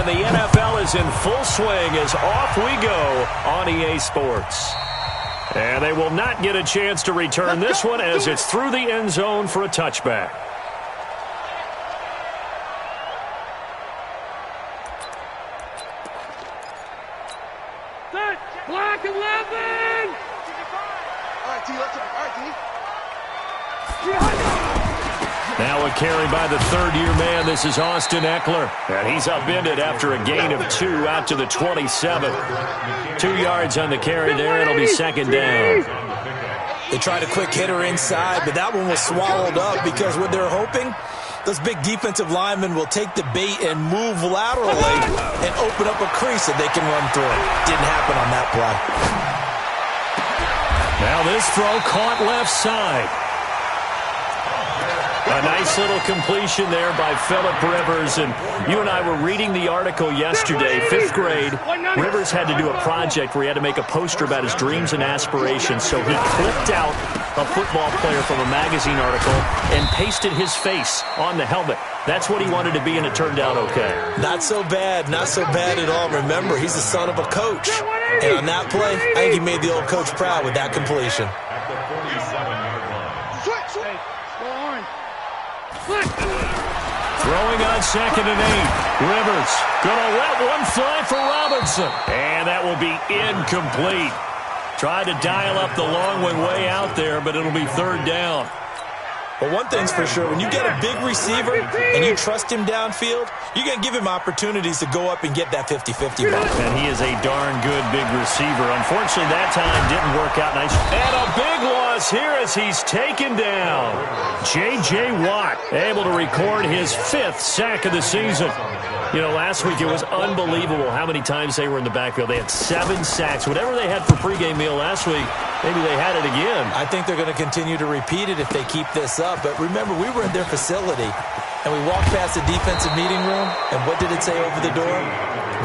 And the NFL is in full swing as off we go on EA Sports. And they will not get a chance to return this one as it's through the end zone for a touchback. Block 11! All right, T, let's go. All right, T. Now a carry by the third-year man. This is Austin Eckler. And he's upended after a gain of 2 out to the 27. 2 yards on the carry there. It'll be second down. They tried a quick hitter inside, but that one was swallowed up because what they're hoping, those big defensive linemen will take the bait and move laterally and open up a crease that they can run through. Didn't happen on that play. Now this throw caught left side. A nice little completion there by Phillip Rivers. And you and I were reading the article yesterday, 5th grade. Rivers had to do a project where he had to make a poster about his dreams and aspirations. So he clipped out a football player from a magazine article and pasted his face on the helmet. That's what he wanted to be, and it turned out okay. Not so bad. Not so bad at all. Remember, he's the son of a coach. And on that play, I think he made the old coach proud with that completion. Throwing on 2nd and 8. Rivers gonna let one fly for Robinson. And that will be incomplete. Tried to dial up the long one way out there, but it'll be 3rd down. But one thing's for sure, when you get a big receiver and you trust him downfield, you're going to give him opportunities to go up and get that 50-50 ball. And he is a darn good big receiver. Unfortunately, that time didn't work out nice. And a big loss here as he's taken down. J.J. Watt able to record his 5th sack of the season. You know, last week it was unbelievable how many times they were in the backfield. They had 7 sacks. Whatever they had for pregame meal last week, maybe they had it again. I think they're going to continue to repeat it if they keep this up. But remember, we were in their facility, and we walked past the defensive meeting room, and what did it say over the door?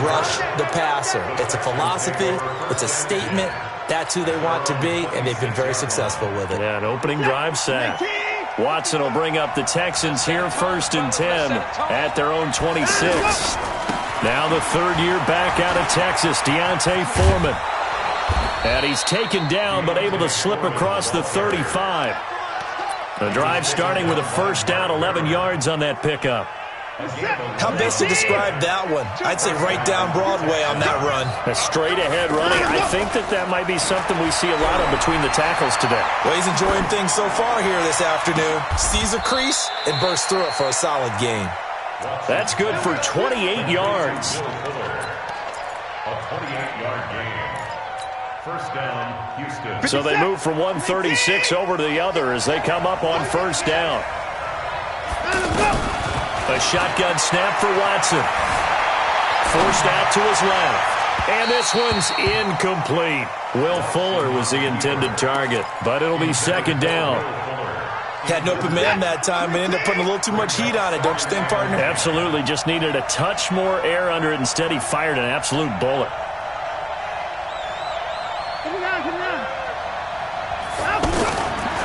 Rush the passer. It's a philosophy. It's a statement. That's who they want to be, and they've been very successful with it. Yeah, an opening drive sack. Watson will bring up the Texans here, 1st and 10 at their own 26. Now the 3rd-year back out of Texas, Deontay Foreman. And he's taken down but able to slip across the 35. The drive starting with a 1st down, 11 yards on that pickup. How best to describe that one? I'd say right down Broadway on that run. A straight-ahead running. I think that might be something we see a lot of between the tackles today. Well, he's enjoying things so far here this afternoon. Sees a crease and bursts through it for a solid gain. That's good for 28 yards. A 28-yard gain. 1st down, Houston. So they move from 136 over to the other as they come up on 1st down. A shotgun snap for Watson. Forced out to his left. And this one's incomplete. Will Fuller was the intended target, but it'll be 2nd down. Had an open man that time and ended up putting a little too much heat on it, don't you think, partner? Absolutely. Just needed a touch more air under it. Instead, he fired an absolute bullet.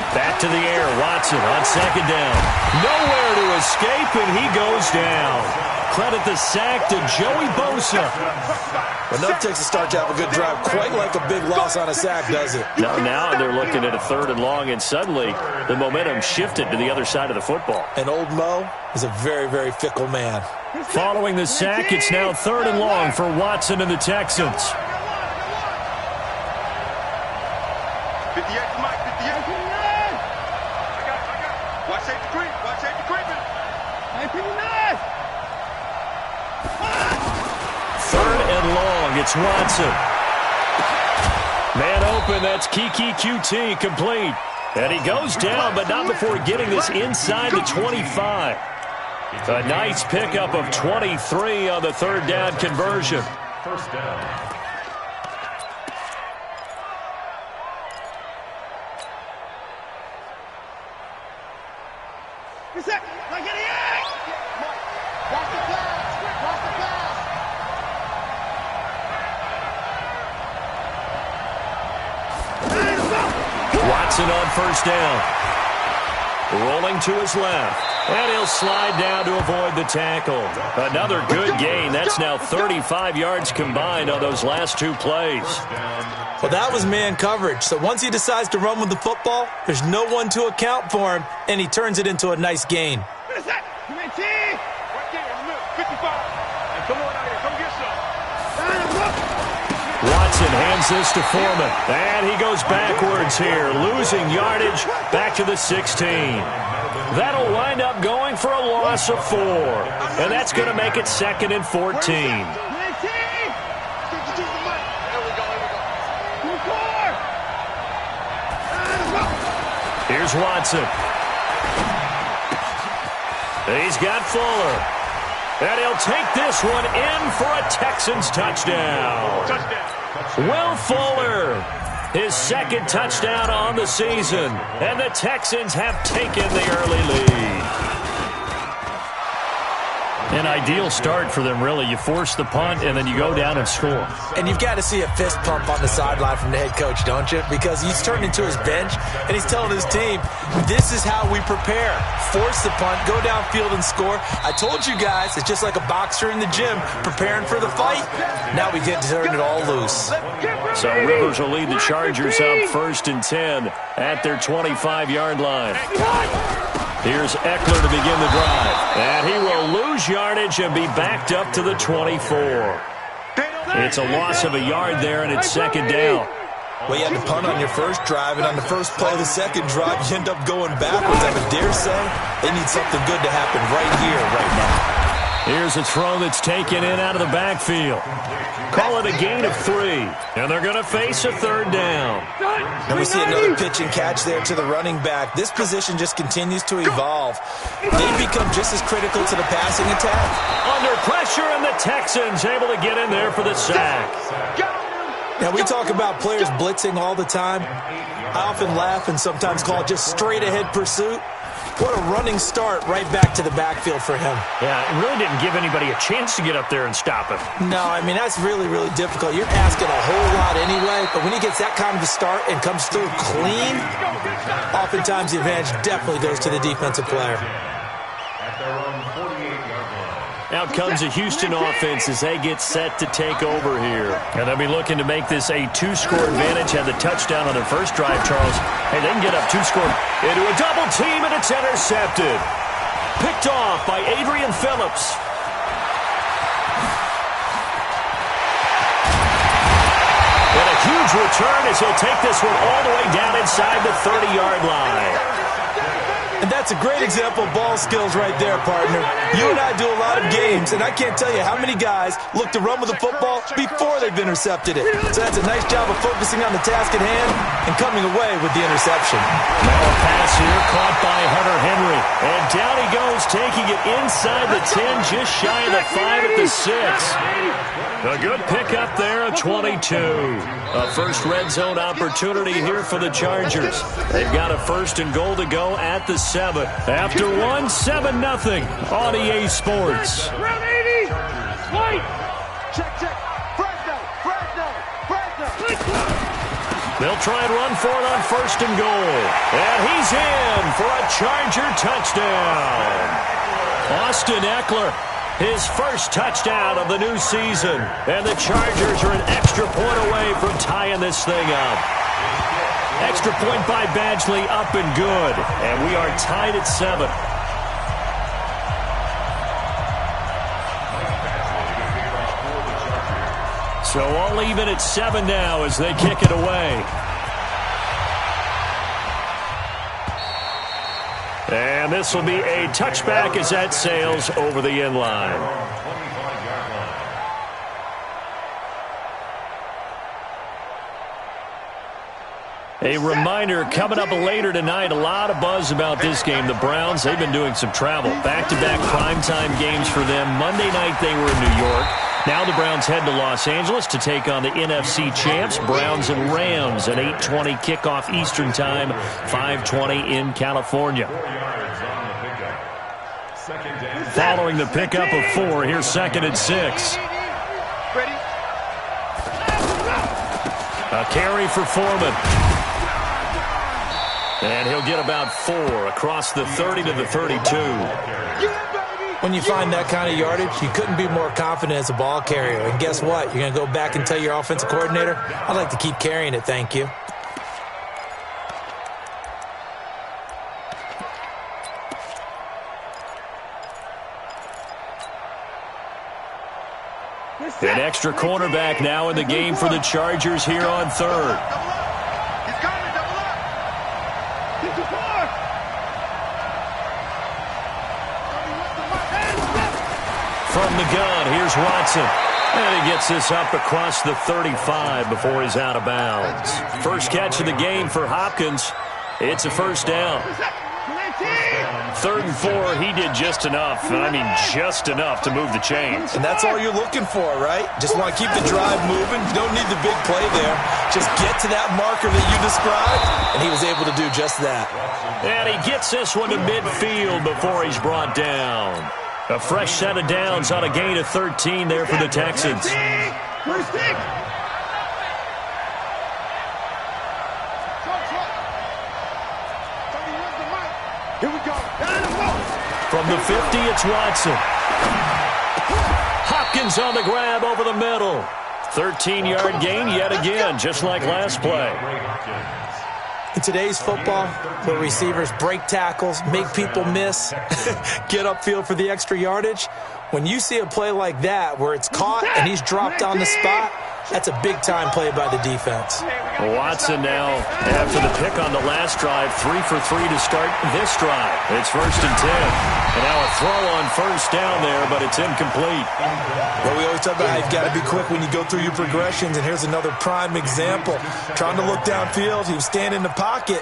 Back to the air. Watson on 2nd down. Nowhere to escape, and he goes down. Credit the sack to Joey Bosa. Enough takes a start to have a good drive. Quite like a big loss on a sack, does it? Now they're looking at a 3rd and long, and suddenly the momentum shifted to the other side of the football. And old Mo is a very, very fickle man. Following the sack, it's now 3rd and long for Watson and the Texans. 58 to Mike, 58. I got it. Watch safety creep. Watch safety creeping. 3rd and long. It's Watson. Man open. That's Kiki QT complete. And he goes down, but not before getting this inside the 25. A nice pickup of 23 on the 3rd down conversion. 1st down. Watson on 1st down. Rolling to his left. And he'll slide down to avoid the tackle. Another good gain. That's now 35 yards combined on those last two plays. Well, that was man coverage. So once he decides to run with the football, there's no one to account for him, and he turns it into a nice gain. Watson hands this to Foreman. And he goes backwards here, losing yardage back to the 16. That'll wind up going for a loss of 4. And that's going to make it 2nd and 14. Here's Watson. He's got Fuller. And he'll take this one in for a Texans touchdown. Will Fuller, his 2nd touchdown on the season. And the Texans have taken the early lead. An ideal start for them, really. You force the punt, and then you go down and score. And you've got to see a fist pump on the sideline from the head coach, don't you? Because he's turned into his bench, and he's telling his team, this is how we prepare. Force the punt, go downfield and score. I told you guys, it's just like a boxer in the gym preparing for the fight. Now we get to turn it all loose. So Rivers will lead the Chargers up 1st and 10 at their 25-yard line. Here's Eckler to begin the drive. And he will lose yardage and be backed up to the 24. It's a loss of a yard there, and it's 2nd down. Well, you had to punt on your first drive, and on the first play of the second drive, you end up going backwards. I would dare say they need something good to happen right here, right now. Here's a throw that's taken in out of the backfield. Call it a gain of 3. And they're going to face a 3rd down. And we see another pitch and catch there to the running back. This position just continues to evolve. They become just as critical to the passing attack. Under pressure, and the Texans able to get in there for the sack. Now, we talk about players blitzing all the time. I often laugh and sometimes call it just straight-ahead pursuit. What a running start right back to the backfield for him. Yeah, it really didn't give anybody a chance to get up there and stop him. No, I mean, that's really, really difficult. You're asking a whole lot anyway, but when he gets that kind of a start and comes through clean, oftentimes the advantage definitely goes to the defensive player. Out comes a Houston offense as they get set to take over here. And they'll be looking to make this a 2-score advantage. Had the touchdown on their first drive, Charles. Hey, they can get up 2-score into a double team, and it's intercepted. Picked off by Adrian Phillips. And a huge return as he'll take this one all the way down inside the 30-yard line. And that's a great example of ball skills right there, partner. You and I do a lot of games, and I can't tell you how many guys look to run with the football before they've intercepted it. So that's a nice job of focusing on the task at hand and coming away with the interception. Now a pass here caught by Hunter Henry. And down he goes, taking it inside the 10, just shy of the 5 at the 6. A good pickup there, a 22. A first red zone opportunity here for the Chargers. They've got a 1st and goal to go at the 7. After 7-0 on EA Sports. Round 80. White. Check. Fresno. They'll try and run for it on 1st and goal. And he's in for a Charger touchdown. Austin Eckler, his first touchdown of the new season. And the Chargers are an extra point away from tying this thing up. Extra point by Badgley, up and good. And we are tied at 7. So all even at 7 now as they kick it away. And this will be a touchback as that sails over the end line. A reminder, coming up later tonight, a lot of buzz about this game. The Browns, they've been doing some travel. Back-to-back primetime games for them. Monday night they were in New York. Now the Browns head to Los Angeles to take on the NFC champs, Browns and Rams, an 8:20 kickoff Eastern time, 5:20 in California. Following the pickup of 4, here's 2nd and 6. A carry for Foreman. And he'll get about 4 across the 30 to the 32. When you find that kind of yardage, you couldn't be more confident as a ball carrier. And guess what? You're going to go back and tell your offensive coordinator, I'd like to keep carrying it, thank you. An extra cornerback now in the game for the Chargers here on third. He's coming, double up. Get too far. From the gun, here's Watson. And he gets this up across the 35 before he's out of bounds. First catch of the game for Hopkins. It's a first down. 3rd and 4, he did just enough, and I mean just enough to move the chains. And that's all you're looking for, right? Just want to keep the drive moving. You don't need the big play there. Just get to that marker that you described, and he was able to do just that. And he gets this one to midfield before he's brought down. A fresh set of downs on a gain of 13 there for the Texans. Here we go. From the 50, it's Watson. Hopkins on the grab over the middle. 13-yard gain yet again, just like last play. In today's football, where receivers break tackles, make people miss, get upfield for the extra yardage, when you see a play like that where it's caught and he's dropped on the spot, that's a big-time play by the defense. Watson now, after the pick on the last drive, 3 for 3 to start this drive. It's 1st and 10. And now a throw on first down there, but it's incomplete. Well, we always talk about how you've got to be quick when you go through your progressions, and here's another prime example. Trying to look downfield, he was standing in the pocket,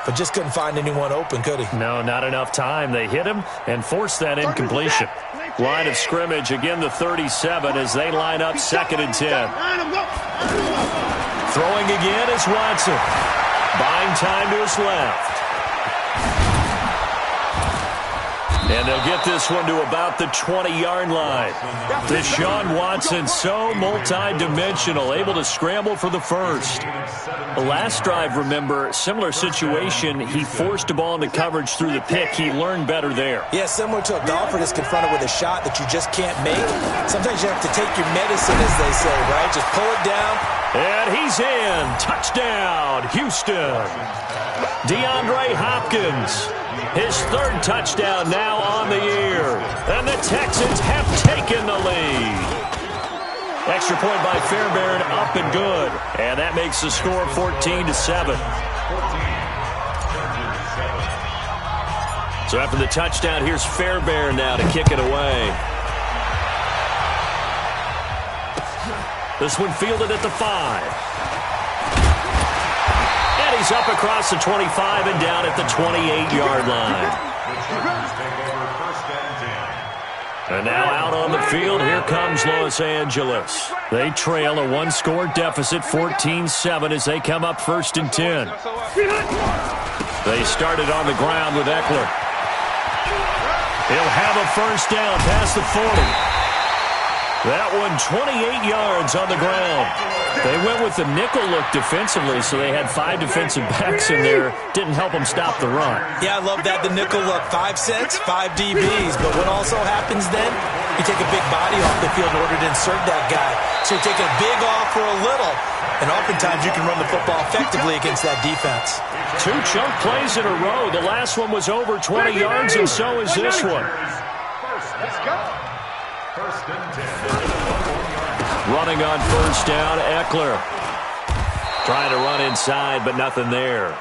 but just couldn't find anyone open, could he? No, not enough time. They hit him and forced that incompletion. Line of scrimmage, again the 37 as they line up 2nd and 10. Throwing again is Watson. Buying time to his left. And they'll get this one to about the 20-yard line. Deshaun Watson, so multi-dimensional, able to scramble for the first. The last drive, remember, similar situation. He forced a ball into coverage through the pick. He learned better there. Yeah, similar to a golfer that's confronted with a shot that you just can't make. Sometimes you have to take your medicine, as they say, right? Just pull it down. And he's in. Touchdown, Houston. DeAndre Hopkins. His 3rd touchdown now on the year. And the Texans have taken the lead. Extra point by Fairbairn, up and good. And that makes the score 14-7. So after the touchdown, here's Fairbairn now to kick it away. This one fielded at the 5. And he's up across the 25 and down at the 28-yard line. And now out on the field, here comes Los Angeles. They trail a 1-score deficit, 14-7, as they come up 1st and 10. They started on the ground with Eckler. He'll have a first down past the 40. That one 28 yards on the ground. They went with the nickel look defensively, so they had 5 defensive backs in there. Didn't help them stop the run. Yeah, I love that, the nickel look. 5 sets, 5 DBs. But what also happens then, you take a big body off the field in order to insert that guy. So you're taking a big off for a little. And oftentimes you can run the football effectively against that defense. 2 chunk plays in a row. The last one was over 20 yards, and so is this one. Let's go. 1st and 10. Running on first down, Eckler. Trying to run inside, but nothing there.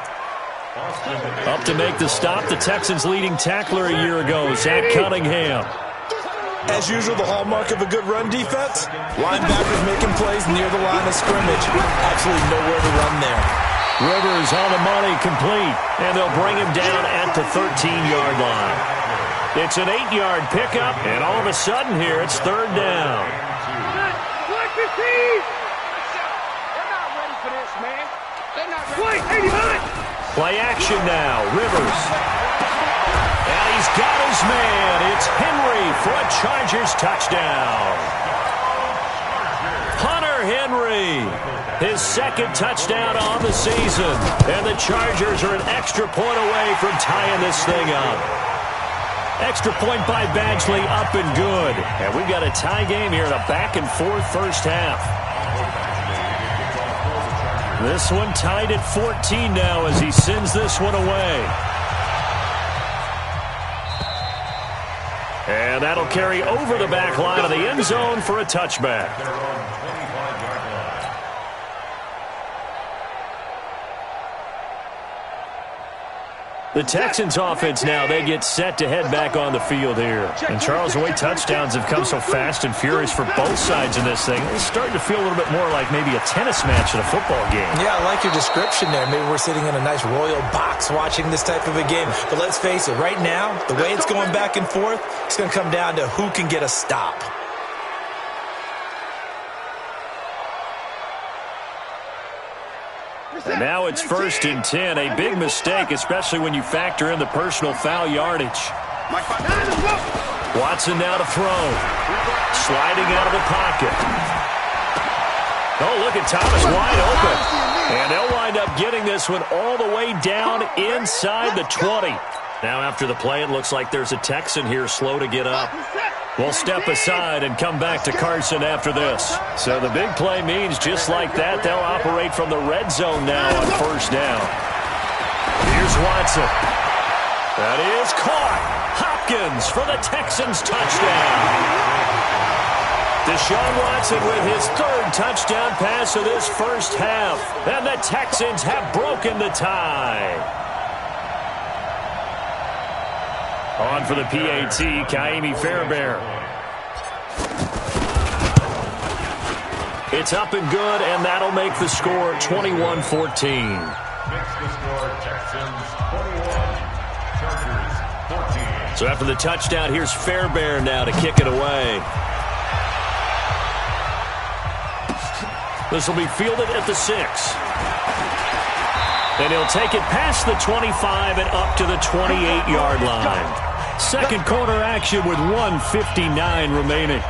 Up to make the stop, the Texans' leading tackler a year ago, Zach Cunningham. As usual, the hallmark of a good run defense, linebackers making plays near the line of scrimmage. Absolutely nowhere to run there. Rivers on the money, complete, and they'll bring him down at the 13-yard line. It's an 8-yard pickup, and all of a sudden here, it's 3rd down. They're not ready for this, man. They're not ready. 89. Play action now, Rivers. And he's got his man. It's Henry for a Chargers touchdown. Hunter Henry His second touchdown on the season. And the Chargers are an extra point away from tying this thing up. Extra point by Badgley, up and good. And we've got a tie game here in a back-and-forth first half. This one tied at 14 now as he sends this one away. And that'll carry over the back line of the end zone for a touchback. The Texans offense now, they get set to head back on the field here. And Charles, the way touchdowns have come so fast and furious for both sides in this thing, it's starting to feel a little bit more like maybe a tennis match in a football game. Yeah, I like your description there. Maybe we're sitting in a nice royal box watching this type of a game. But let's face it, right now, the way it's going back and forth, it's going to come down to who can get a stop. And now it's 1st and 10. A big mistake, especially when you factor in the personal foul yardage. Watson now to throw. Sliding out of the pocket. Oh, look at Thomas wide open. And they'll wind up getting this one all the way down inside the 20. Now after the play, it looks like there's a Texan here slow to get up. We'll step aside and come back to Carson after this. So the big play means just like that, they'll operate from the red zone now on 1st down. Here's Watson. That is caught. Hopkins for the Texans touchdown. Deshaun Watson with his 3rd touchdown pass of this first half. And the Texans have broken the tie. On for the PAT, Kaimi Fairbairn. It's up and good, and that'll make the score 21-14. Makes the score Texans 21, Chargers 14. So after the touchdown, here's Fairbairn now to kick it away. This will be fielded at the 6. And he'll take it past the 25 and up to the 28-yard line. Second quarter action with 1:59 remaining.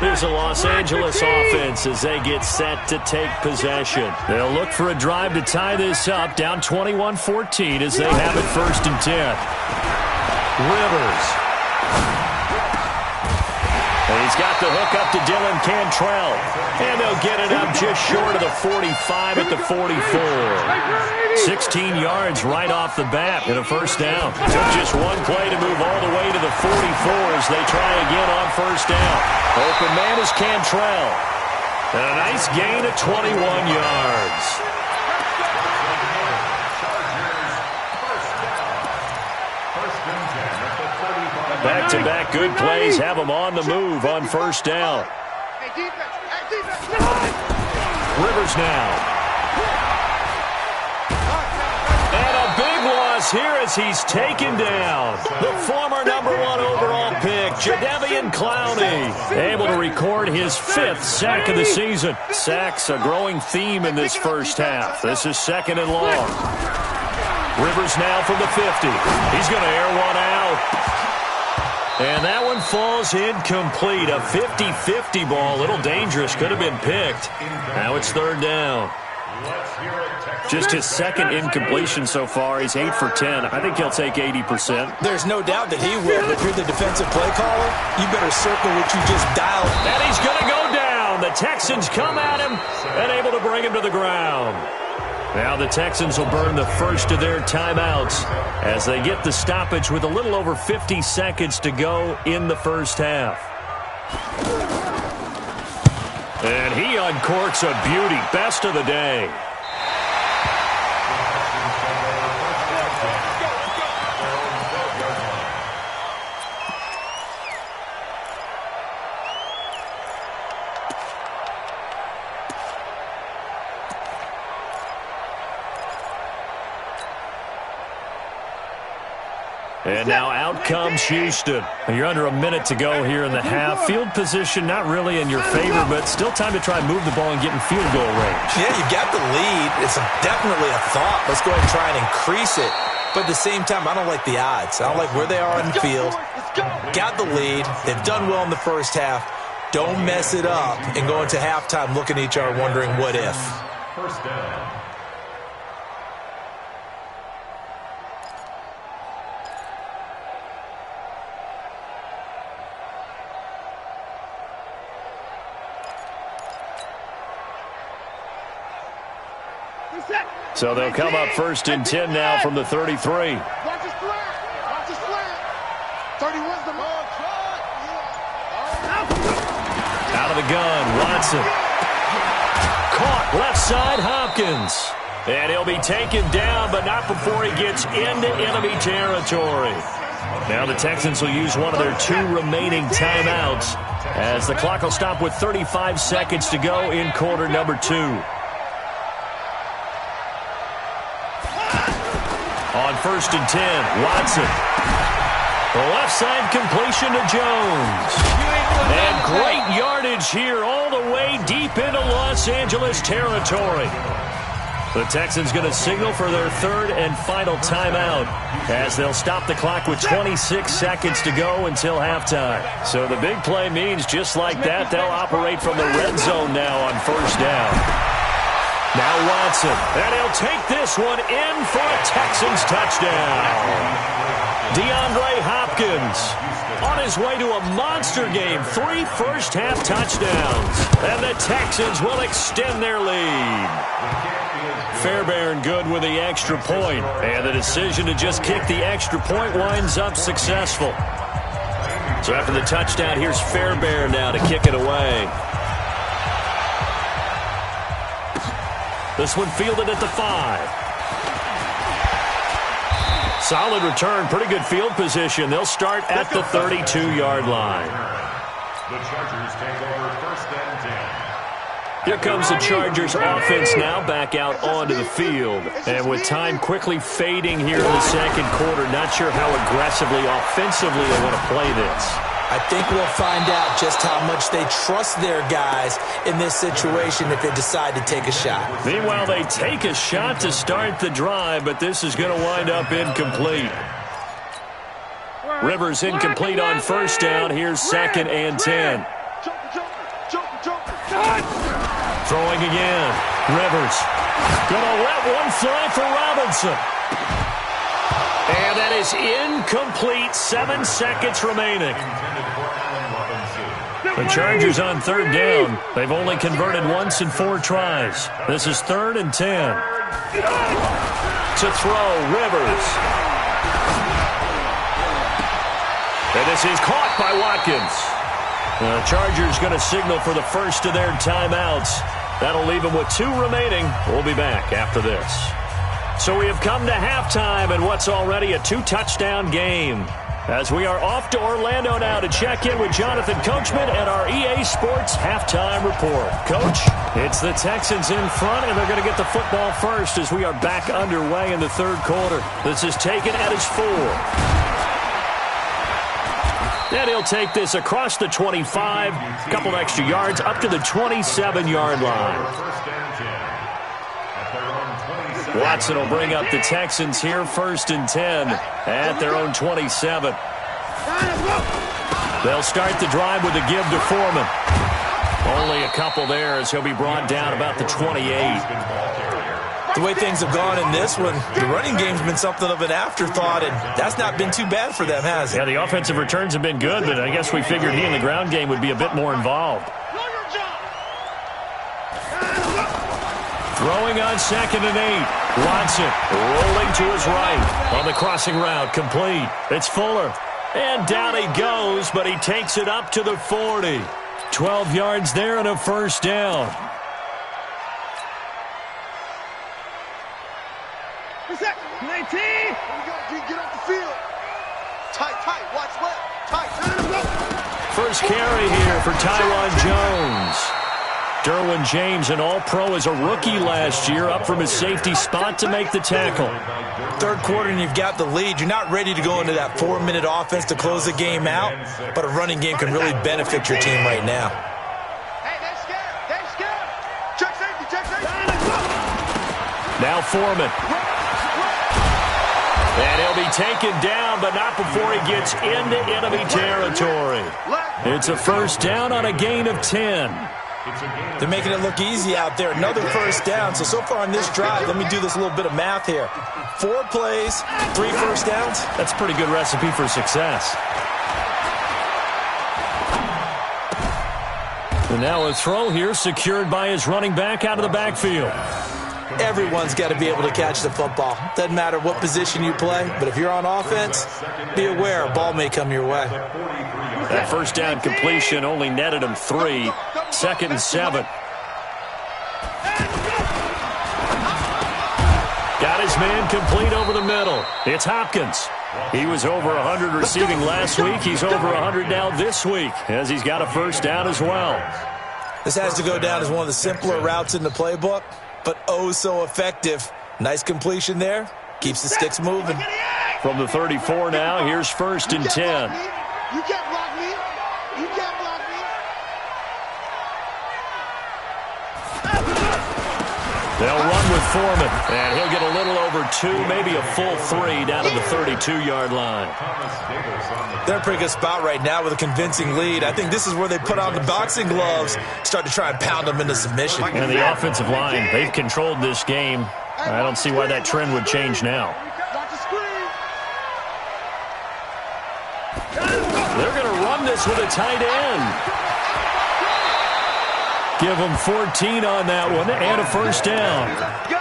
Here's the Los Angeles offense as they get set to take possession. They'll look for a drive to tie this up, down 21-14 as they have it 1st and 10. Rivers. And he's got the hook up to Dylan Cantrell. And they'll get it up just short of the 45 at the 44. 16 yards right off the bat and a 1st down. Took just one play to move all the way to the 44 as they try again on 1st down. Open man is Cantrell. And a nice gain of 21 yards. Back-to-back good plays have them on the move on 1st down. Rivers now. And a big loss here as he's taken down. The former #1 overall pick, Jadeveon Clowney, able to record his 5th sack of the season. Sacks a growing theme in this first half. This is 2nd and long. Rivers now from the 50. He's going to air one out. And that one falls incomplete. A 50-50 ball. A little dangerous. Could have been picked. Now it's 3rd down. Just his 2nd incompletion so far. He's 8 for 10. I think he'll take 80%. There's no doubt that he will. But if you're the defensive play caller, you better circle what you just dialed. And he's going to go down. The Texans come at him and able to bring him to the ground. Now the Texans will burn the first of their timeouts as they get the stoppage with a little over 50 seconds to go in the first half. And he uncorks a beauty. Best of the day. And now out comes Houston. You're under a minute to go here in the half. Field position not really in your favor, but still time to try and move the ball and get in field goal range. Yeah, you got the lead. It's definitely a thought. Let's go ahead and try and increase it. But at the same time, I don't like the odds. I don't like where they are on the field. Got the lead. They've done well in the first half. Don't mess it up and go into halftime looking at each other wondering what if. First down. So they'll come up 1st and 10 now from the 33. Watch his flat. Watch his flat. 31's the mark. Out of the gun, Watson. Caught left side, Hopkins. And he'll be taken down, but not before he gets into enemy territory. Now the Texans will use one of their 2 remaining timeouts as the clock will stop with 35 seconds to go in quarter number 2. On 1st and 10, Watson. The left side completion to Jones. And great yardage here all the way deep into Los Angeles territory. The Texans going to signal for their 3rd and final timeout as they'll stop the clock with 26 seconds to go until halftime. So the big play means just like that, they'll operate from the red zone now on 1st down. Now Watson, and he'll take this one in for a Texans touchdown. DeAndre Hopkins on his way to a monster game, 3 first-half touchdowns. And the Texans will extend their lead. Fairbairn good with the extra point, and the decision to just kick the extra point winds up successful. So after the touchdown, here's Fairbairn now to kick it away. This one fielded at the 5. Solid return, pretty good field position. They'll start at the 32-yard line. The Chargers take over 1st and 10. Here comes the Chargers offense now back out onto the field. And with time quickly fading here in the 2nd quarter, not sure how aggressively, offensively they want to play this. I think we'll find out just how much they trust their guys in this situation if they decide to take a shot. Meanwhile, they take a shot to start the drive, but this is going to wind up incomplete. Rivers incomplete on 1st down. Here's 2nd and 10. Throwing again. Rivers going to let one fly for Robinson. And that is incomplete. 7 seconds remaining. The Chargers on 3rd down. They've only converted once in 4 tries. This is 3rd and 10. To throw, Rivers. And this is caught by Watkins. The Chargers going to signal for the first of their timeouts. That'll leave them with 2 remaining. We'll be back after this. So we have come to halftime in what's already a 2-touchdown game. As we are off to Orlando now to check in with Jonathan Coachman and our EA Sports Halftime Report. Coach, it's the Texans in front, and they're going to get the football first as we are back underway in the 3rd quarter. This is taken at his 4. And he'll take this across the 25, a couple extra yards, up to the 27-yard line. Watson will bring up the Texans here, 1st and 10 at their own 27. They'll start the drive with a give to Foreman. Only a couple there as he'll be brought down about the 28. The way things have gone in this one, the running game's been something of an afterthought, and that's not been too bad for them, has it? Yeah, the offensive returns have been good, but I guess we figured he in the ground game would be a bit more involved. Throwing on 2nd and 8. Watson rolling to his right on the crossing route, complete. It's Fuller. And down he goes, but he takes it up to the 40. 12 yards there and a 1st down. Get off the field. Tight, watch left. Tight. First carry here for Tyron Jones. Derwin James, an all-pro as a rookie last year, up from his safety spot to make the tackle. 3rd quarter and you've got the lead. You're not ready to go into that 4-minute offense to close the game out, but a running game can really benefit your team right now. Hey, they're scared. Check safety. Now Foreman. And he'll be taken down, but not before he gets into enemy territory. It's a first down on a gain of 10. They're making it look easy out there. Another first down. So far on this drive, let me do this little bit of math here. 4 plays, 3 first downs. That's a pretty good recipe for success. And now a throw here secured by his running back out of the backfield. Everyone's got to be able to catch the football. Doesn't matter what position you play, but if you're on offense, be aware a ball may come your way. That first down completion only netted him 3. 2nd and 7. Got his man complete over the middle. It's Hopkins. He was over 100 receiving last week. He's over 100 now this week as he's got a first down as well. This has to go down as one of the simpler routes in the playbook, but oh so effective. Nice completion there. Keeps the sticks moving. From the 34 now, here's 1st and 10. You can't block me. You can't block me. They'll run with Foreman, and he'll get a little over 2, maybe a full 3 down to the 32-yard line. They're in a pretty good spot right now with a convincing lead. I think this is where they put on the boxing gloves, start to try and pound them into submission. And the offensive line, they've controlled this game. I don't see why that trend would change now. They're going to run this with a tight end. Give them 14 on that one and a first down.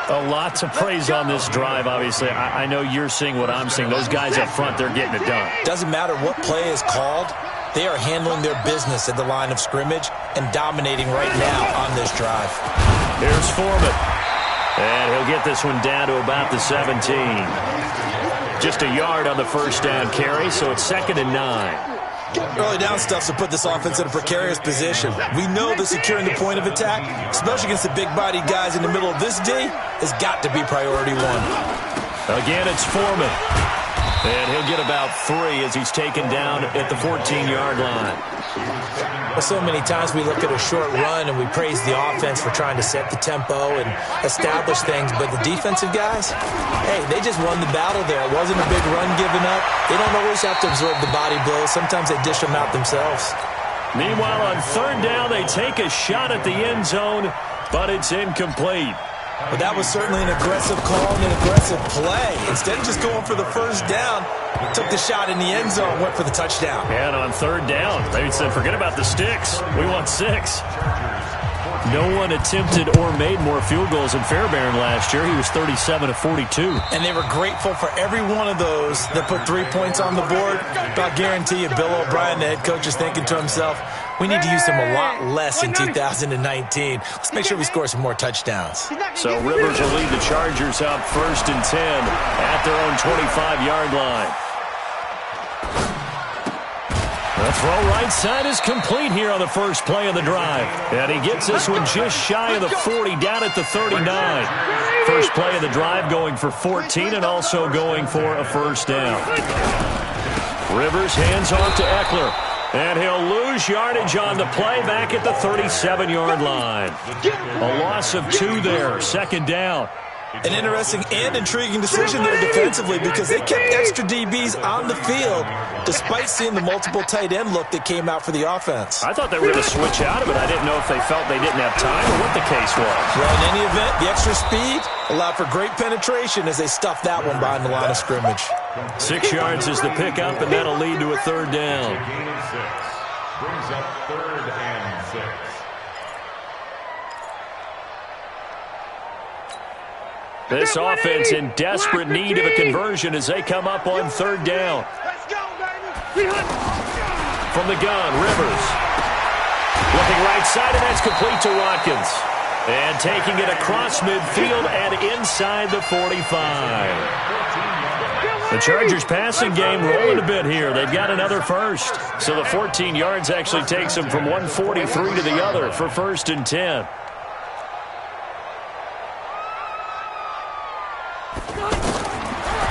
A lot to praise on this drive, obviously. I know you're seeing what I'm seeing. Those guys up front, they're getting it done. Doesn't matter what play is called. They are handling their business at the line of scrimmage and dominating right now on this drive. Here's Foreman. And he'll get this one down to about the 17. Just a yard on the first down carry, so it's 2nd and 9. Early down stuff to put this offense in a precarious position. We know that securing the point of attack, especially against the big-bodied guys in the middle of this D, has got to be priority 1. Again, it's Foreman. And he'll get about 3 as he's taken down at the 14-yard line. Well, so many times we look at a short run and we praise the offense for trying to set the tempo and establish things, but the defensive guys, hey, they just won the battle there. It wasn't a big run given up. They don't always have to absorb the body blows. Sometimes they dish them out themselves. Meanwhile, on 3rd down, they take a shot at the end zone, but it's incomplete. But that was certainly an aggressive call and an aggressive play. Instead of just going for the first down, took the shot in the end zone, went for the touchdown. And on 3rd down, they said, forget about the sticks. We want 6. No one attempted or made more field goals than Fairbairn last year. He was 37 of 42. And they were grateful for every one of those that put 3 points on the board. But I'll guarantee you, Bill O'Brien, the head coach, is thinking to himself, we need to use them a lot less in 2019. Let's make sure we score some more touchdowns. So Rivers will lead the Chargers up 1st and 10 at their own 25-yard line. The throw right side is complete here on the first play of the drive. And he gets this one just shy of the 40, down at the 39. First play of the drive going for 14 and also going for a first down. Rivers hands off to Eckler. And he'll lose yardage on the play back at the 37-yard line. A loss of 2 there, 2nd down. An interesting and intriguing decision there defensively because they kept extra DBs on the field despite seeing the multiple tight end look that came out for the offense. I thought they were going to switch out of it. I didn't know if they felt they didn't have time or what the case was. Well, in any event, the extra speed allowed for great penetration as they stuffed that one behind the line of scrimmage. 6 yards is the pickup, and that'll lead to a 3rd down. Brings up 3rd and 6. This offense in desperate need of a conversion as they come up on 3rd down. Let's go, baby. From the gun, Rivers. Looking right side, and that's complete to Watkins. And taking it across midfield and inside the 45. The Chargers passing game rolling a bit here. They've got another first. So the 14 yards actually takes them from 143 to the other for 1st and 10.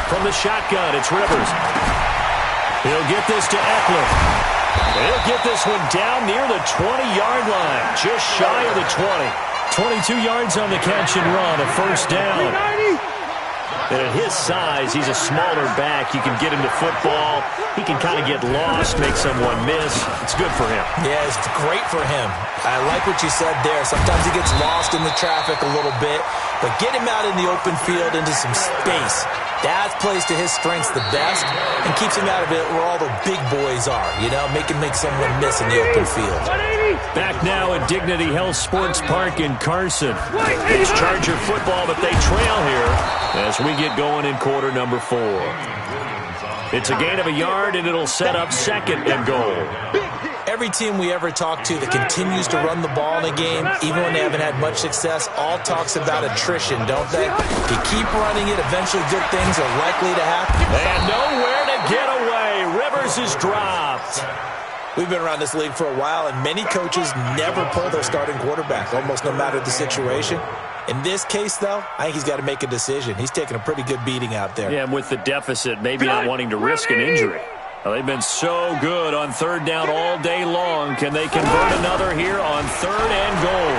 From the shotgun, it's Rivers. He'll get this to Eckler. He'll get this one down near the 20-yard line, just shy of the 20. 22 yards on the catch and run, a first down. And at his size, he's a smaller back. You can get him to football. He can kind of get lost, make someone miss. It's good for him. Yeah, it's great for him. I like what you said there. Sometimes he gets lost in the traffic a little bit, but get him out in the open field into some space. That plays to his strengths the best and keeps him out of it where all the big boys are, you know, make someone miss in the open field. Back now at Dignity Health Sports Park in Carson. It's Charger football, but they trail here as we get going in quarter number 4. It's a gain of a yard, and it'll set up 2nd and goal. Every team we ever talk to that continues to run the ball in a game, even when they haven't had much success, all talks about attrition, don't they? If you keep running it, eventually good things are likely to happen. And nowhere to get away. Rivers is dropped. We've been around this league for a while, and many coaches never pull their starting quarterback, almost no matter the situation. In this case, though, I think he's got to make a decision. He's taking a pretty good beating out there. Yeah, and with the deficit, maybe not wanting to risk an injury. Well, they've been so good on 3rd down all day long. Can they convert another here on 3rd and goal?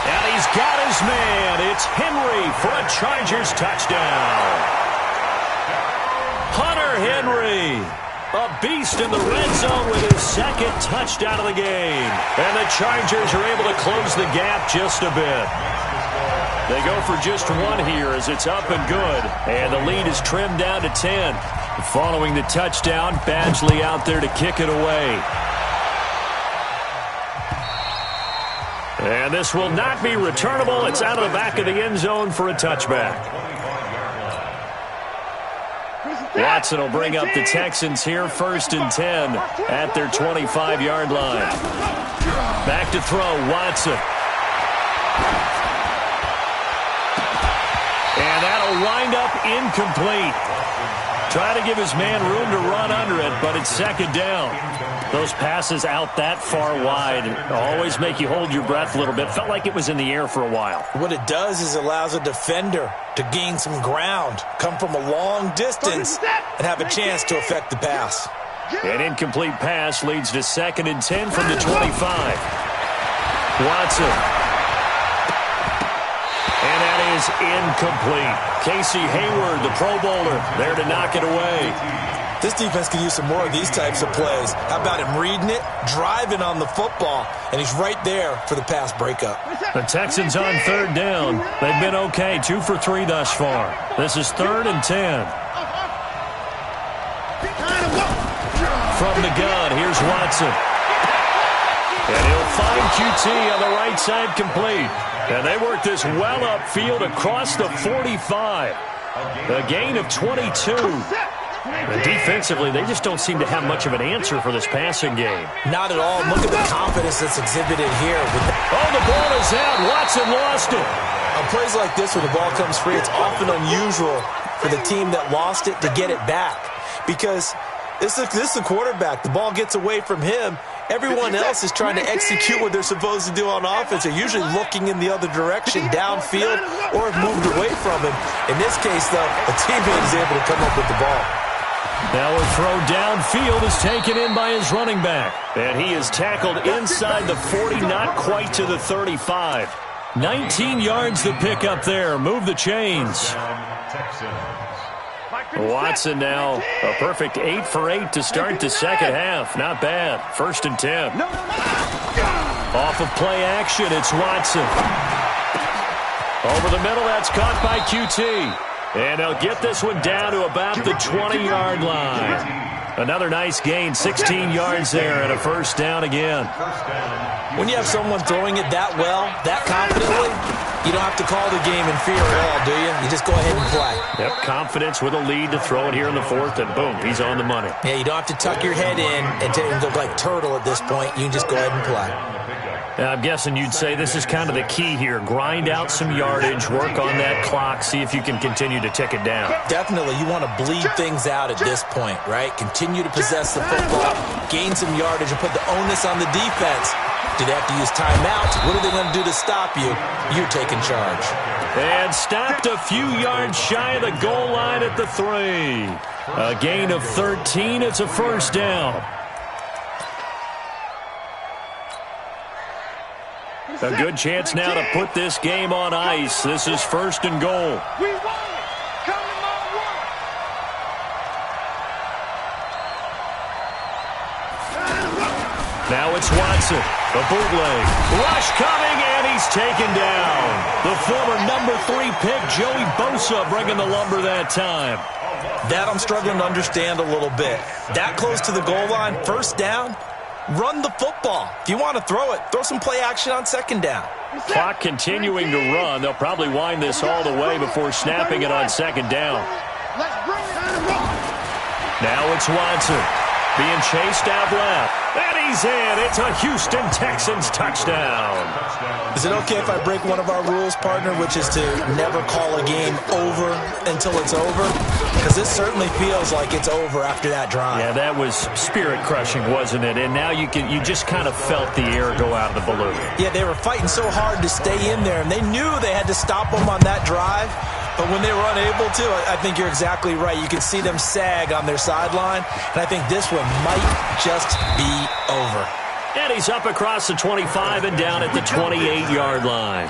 And he's got his man. It's Henry for a Chargers touchdown. Hunter Henry, a beast in the red zone with his 2nd touchdown of the game. And the Chargers are able to close the gap just a bit. They go for just 1 here as it's up and good. And the lead is trimmed down to 10. Following the touchdown, Badgley out there to kick it away. And this will not be returnable. It's out of the back of the end zone for a touchback. Watson will bring up the Texans here, 1st and 10 at their 25-yard line. Back to throw, Watson. And that'll wind up incomplete. Try to give his man room to run under it, but it's 2nd down. Those passes out that far wide always make you hold your breath a little bit. Felt like it was in the air for a while. What it does is it allows a defender to gain some ground, come from a long distance, and have a chance to affect the pass. An incomplete pass leads to 2nd and 10 from the 25. Watson. And that is incomplete. Casey Hayward, the Pro Bowler, there to knock it away. This defense can use some more of these types of plays. How about him reading it, driving on the football, and he's right there for the pass breakup. The Texans on 3rd down. They've been okay, 2 for 3 thus far. This is 3rd and 10. From the gun, here's Watson. And he'll find QT on the right side complete. And they work this well upfield across the 45. A gain of 22. And defensively, they just don't seem to have much of an answer for this passing game. Not at all. Look at the confidence that's exhibited here. Oh, the ball is out. Watson lost it. On plays like this, when the ball comes free, it's often unusual for the team that lost it to get it back. Because this is the quarterback. The ball gets away from him. Everyone else is trying to execute what they're supposed to do on offense. They're usually looking in the other direction, downfield, or have moved away from him. In this case, though, a teammate is able to come up with the ball. Now a throw downfield is taken in by his running back. And he is tackled inside the 40, not quite to the 35. 19 yards to pick up there. Move the chains. Watson now a perfect 8 for 8 to start the 2nd half. Not bad. 1st and 10. Off of play action, it's Watson. Over the middle, that's caught by QT. And they'll get this one down to about the 20-yard line. Another nice gain, 16 yards there, and a 1st down again. When you have someone throwing it that well, that confidently, you don't have to call the game in fear at all, do you? You just go ahead and play. Yep, confidence with a lead to throw it here in the 4th, and boom, he's on the money. Yeah, you don't have to tuck your head in and go like turtle at this point. You can just go ahead and play. I'm guessing you'd say this is kind of the key here. Grind out some yardage, work on that clock, see if you can continue to tick it down. Definitely, you want to bleed things out at this point, right? Continue to possess the football, gain some yardage, and put the onus on the defense. Do they have to use timeouts? What are they going to do to stop you? You're taking charge. And stopped a few yards shy of the goal line at the 3. A gain of 13. It's a 1st down. A good chance now to put this game on ice. This is 1st and goal. We won it. Come to my one. Now it's Watson. The bootleg. Rush coming, and he's taken down. The former number 3 pick, Joey Bosa, bringing the lumber that time. That I'm struggling to understand a little bit. That close to the goal line, 1st down, run the football. If you want to throw it, throw some play action on 2nd down. Clock continuing to run. They'll probably wind this all the way before snapping it on 2nd down. Let's bring it. Now it's Watson being chased out left. And he's in. It's a Houston Texans touchdown. Is it okay if I break one of our rules, partner, which is to never call a game over until it's over? Because this certainly feels like it's over after that drive. Yeah, that was spirit-crushing, wasn't it? And now you just kind of felt the air go out of the balloon. Yeah, they were fighting so hard to stay in there, and they knew they had to stop them on that drive. But when they were unable to, I think you're exactly right. You can see them sag on their sideline, and I think this one might just be over. And he's up across the 25 and down at the 28-yard line.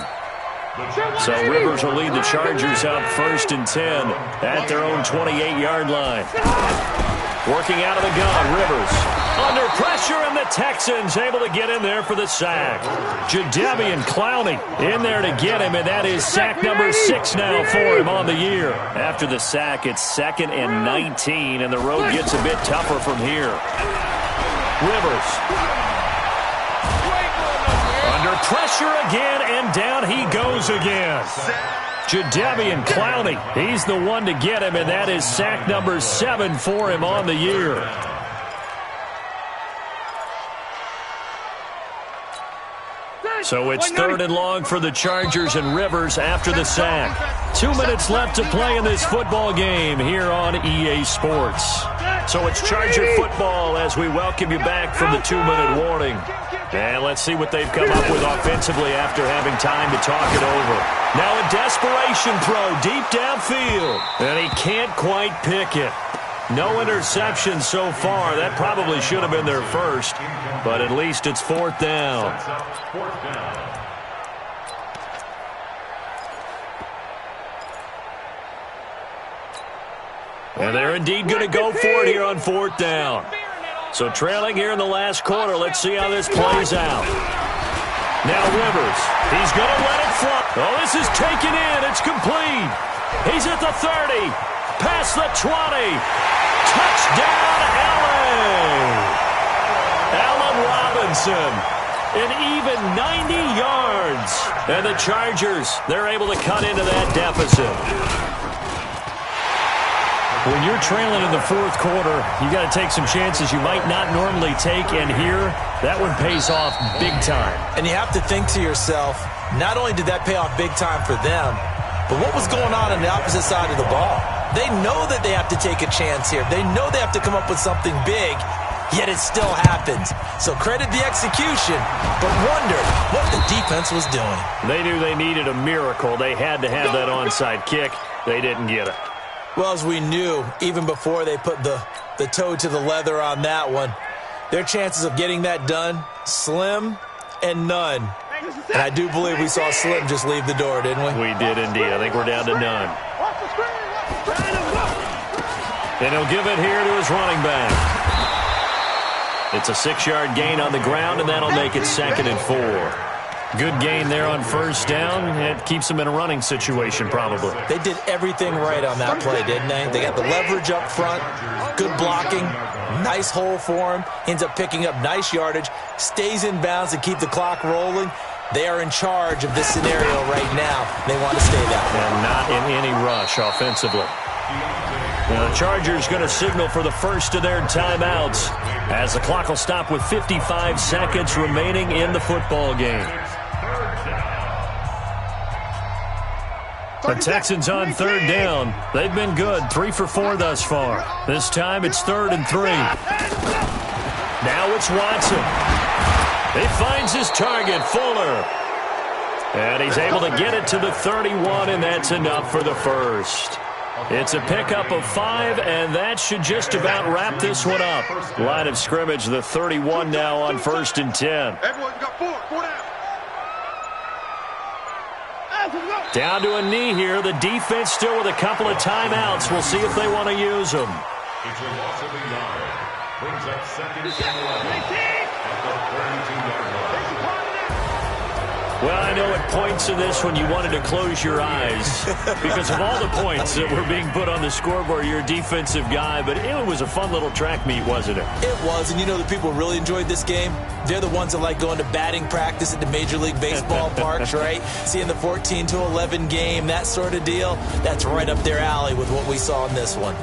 So Rivers will lead the Chargers up 1st and 10 at their own 28-yard line. Working out of the gun, Rivers under pressure, and the Texans able to get in there for the sack. Jadeveon Clowney in there to get him, and that is sack number 6 now for him on the year. After the sack, it's 2nd and 19, and the road gets a bit tougher from here. Rivers under pressure again, and down he goes again. Jadeveon Clowney, he's the one to get him, and that is sack number 7 for him on the year. So it's 3rd and long for the Chargers, and Rivers after the sack. 2 minutes left to play in this football game here on EA Sports. So it's Charger football as we welcome you back from the 2-minute warning. And let's see what they've come up with offensively after having time to talk it over. Now a desperation throw deep downfield, and he can't quite pick it. No interception so far. That probably should have been their first, but at least it's 4th down. And they're indeed going to go for it here on 4th down. So trailing here in the last quarter, let's see how this plays out. Now Rivers, he's going to let it fly. Oh, this is taken in. It's complete. He's at the 30, past the 20. Touchdown, LA! Allen Robinson, an even 90 yards. And the Chargers, they're able to cut into that deficit. When you're trailing in the 4th quarter, you got to take some chances you might not normally take, and here, that one pays off big time. And you have to think to yourself, not only did that pay off big time for them, but what was going on the opposite side of the ball? They know that they have to take a chance here. They know they have to come up with something big, yet it still happens. So credit the execution, but wonder what the defense was doing. They knew they needed a miracle. They had to have that onside kick. They didn't get it. Well, as we knew, even before they put the toe to the leather on that one, their chances of getting that done, slim and none. And I do believe we saw Slim just leave the door, didn't we? We did indeed. I think we're down to none. And he'll give it here to his running back. It's a 6-yard gain on the ground, and that'll make it 2nd and 4. Good gain there on 1st down. It keeps them in a running situation, probably. They did everything right on that play, didn't they? They got the leverage up front, good blocking, nice hole for him, ends up picking up nice yardage, stays in bounds to keep the clock rolling. They are in charge of this scenario right now. They want to stay that way. And not in any rush offensively. Now the Chargers going to signal for the first of their timeouts as the clock will stop with 55 seconds remaining in the football game. The Texans on 3rd down. They've been good, 3 for 4 thus far. This time it's 3rd and 3. Now it's Watson. He finds his target, Fuller. And he's able to get it to the 31, and that's enough for the first. It's a pickup of 5, and that should just about wrap this one up. Line of scrimmage, the 31 now on 1st and 10. Everyone got 4 down. Down to a knee here. The defense still with a couple of timeouts. We'll see if they want to use them. It's a loss of a yard. Brings up second and 11 at the 32-yard line. Well, I know at points in this when you wanted to close your eyes because of all the points that were being put on the scoreboard. You're a defensive guy, but it was a fun little track meet, wasn't it? It was, and you know the people who really enjoyed this game? They're the ones that like going to batting practice at the Major League Baseball parks, right? Seeing the 14-11 game, that sort of deal. That's right up their alley with what we saw in this one.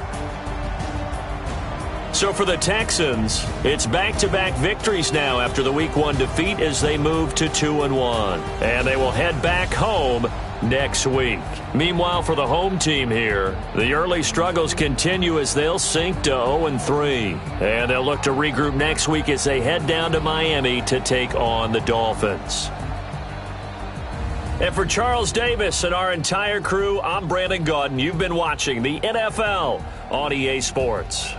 So for the Texans, it's back-to-back victories now after the Week 1 defeat as they move to 2-1. And they will head back home next week. Meanwhile, for the home team here, the early struggles continue as they'll sink to 0-3. And they'll look to regroup next week as they head down to Miami to take on the Dolphins. And for Charles Davis and our entire crew, I'm Brandon Gaudin. You've been watching the NFL on EA Sports.